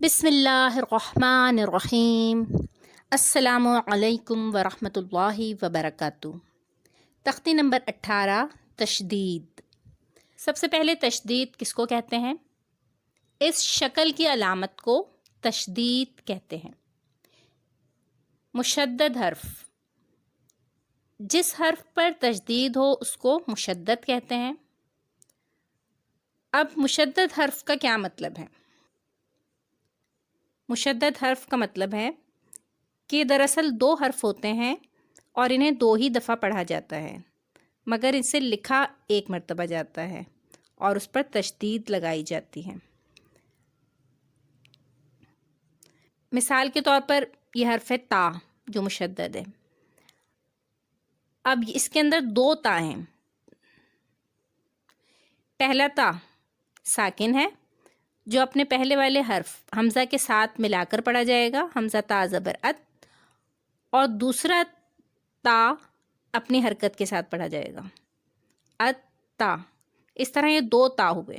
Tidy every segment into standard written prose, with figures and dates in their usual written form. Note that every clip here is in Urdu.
بسم اللہ الرحمن الرحیم۔ السلام علیکم ورحمۃ اللہ وبرکاتہ۔ تختی نمبر 18، تشدید۔ سب سے پہلے تشدید کس کو کہتے ہیں؟ اس شکل کی علامت کو تشدید کہتے ہیں۔ مشدد حرف، جس حرف پر تشدید ہو اس کو مشدد کہتے ہیں۔ اب مشدد حرف کا کیا مطلب ہے؟ مشدد حرف کا مطلب ہے کہ دراصل دو حرف ہوتے ہیں اور انہیں دو ہی دفعہ پڑھا جاتا ہے، مگر اسے لکھا ایک مرتبہ جاتا ہے اور اس پر تشدید لگائی جاتی ہے۔ مثال کے طور پر یہ حرف ہے تا، جو مشدد ہے۔ اب اس کے اندر دو تا ہیں۔ پہلا تا ساکن ہے، جو اپنے پہلے والے حرف حمزہ کے ساتھ ملا کر پڑھا جائے گا، حمزہ تا زبر ات، اور دوسرا تا اپنی حرکت کے ساتھ پڑھا جائے گا، ات تا۔ اس طرح یہ دو تا ہوئے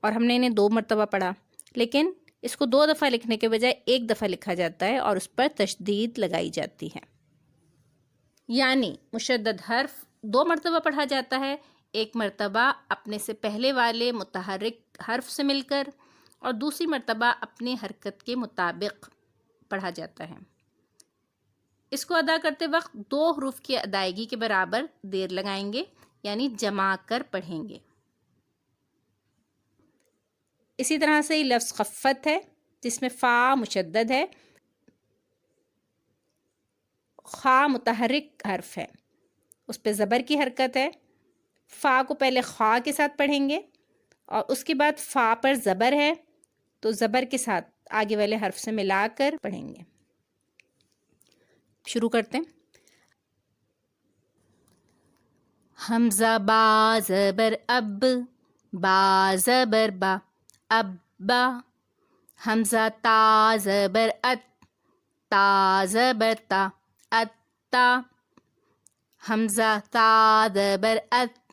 اور ہم نے انہیں دو مرتبہ پڑھا، لیکن اس کو دو دفعہ لکھنے کے بجائے ایک دفعہ لکھا جاتا ہے اور اس پر تشدید لگائی جاتی ہے۔ یعنی مشدد حرف دو مرتبہ پڑھا جاتا ہے، ایک مرتبہ اپنے سے پہلے والے متحرک حرف سے مل کر اور دوسری مرتبہ اپنی حرکت کے مطابق پڑھا جاتا ہے۔ اس کو ادا کرتے وقت دو حروف کی ادائیگی کے برابر دیر لگائیں گے، یعنی جما کر پڑھیں گے۔ اسی طرح سے لفظ خفت ہے، جس میں فا مشدد ہے، خا متحرک حرف ہے، اس پہ زبر کی حرکت ہے۔ فا کو پہلے خا کے ساتھ پڑھیں گے اور اس کے بعد فا پر زبر ہے تو زبر کے ساتھ آگے والے حرف سے ملا کر پڑھیں گے۔ شروع کرتے ہیں۔ حمزہ با زبر اب، با زبر با، اب با۔ حمزہ تا زبر ات، تا زبر تا، ات تا۔ حمزہ تا زبر ات،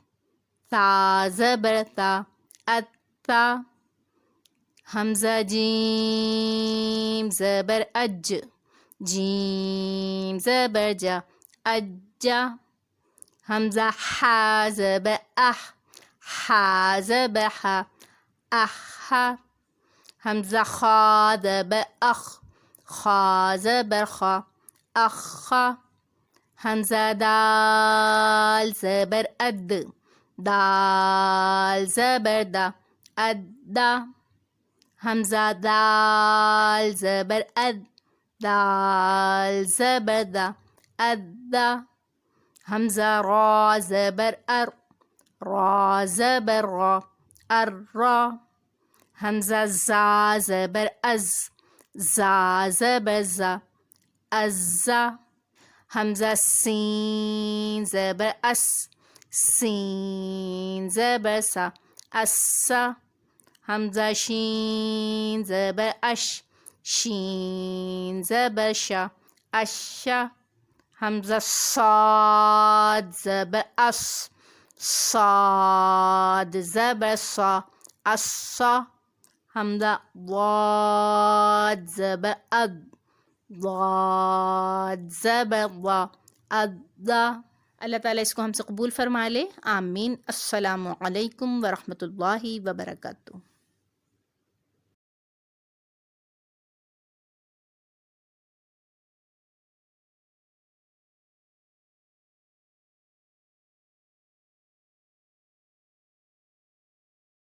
تا زبر تا، ات تا۔ حمزہ جیم زبر اج، جیم زبر جا، اجا۔ حمزہ حا زبر اح، حا زبر حا، احا۔ حمزہ خا زبر اخ، خا زبر خا، اخا۔ حمزہ دال زبر اد، دال زبر دا، ادا۔ حمزہ دال زبر اد، دال زبر دا، ادا۔ حمزہ را زبر ار، را زبر را، ارا۔ حمزہ زا زبر از، زا زبر زا، ازا۔ حمزہ سین زبر اس، سین زبر سا، اسا۔ حمزہ شین زبر اش، شین زبر شا، اشا۔ حمزہ صاد زبر اس، صاد زبر صا، اسا۔ حمزہ ضاد زبر اد، ضاد زبر ضا، ادا۔ اللہ تعالیٰ اس کو ہم سے قبول فرما لے، آمین۔ السلام علیکم ورحمۃ اللہ وبرکاتہ۔